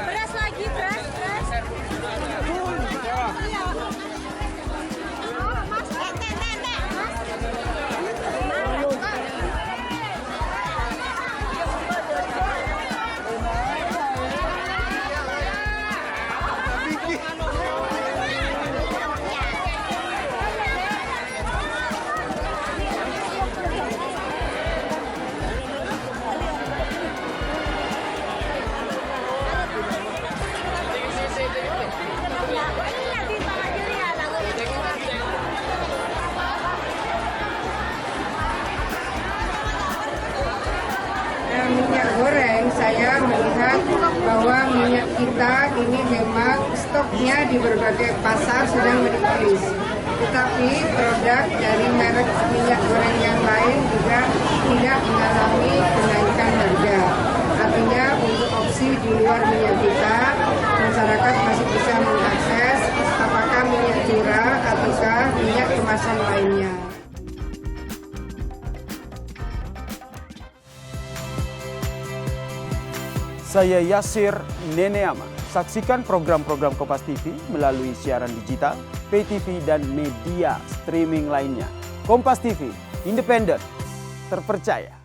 Beras lagi, beras. Mas, minyak goreng, saya melihat bahwa minyak kita ini memang stoknya di berbagai pasar sedang menipis. Tetapi produk dari merek minyak goreng yang lain juga tidak mengalami kenaikan harga. Artinya untuk opsi di luar minyak kita, masyarakat masih bisa mengakses apakah minyak curah ataukah minyak kemasan lainnya. Saya Yasir Neneama. Saksikan program-program Kompas TV melalui siaran digital, pay TV, dan media streaming lainnya. Kompas TV, independen, terpercaya.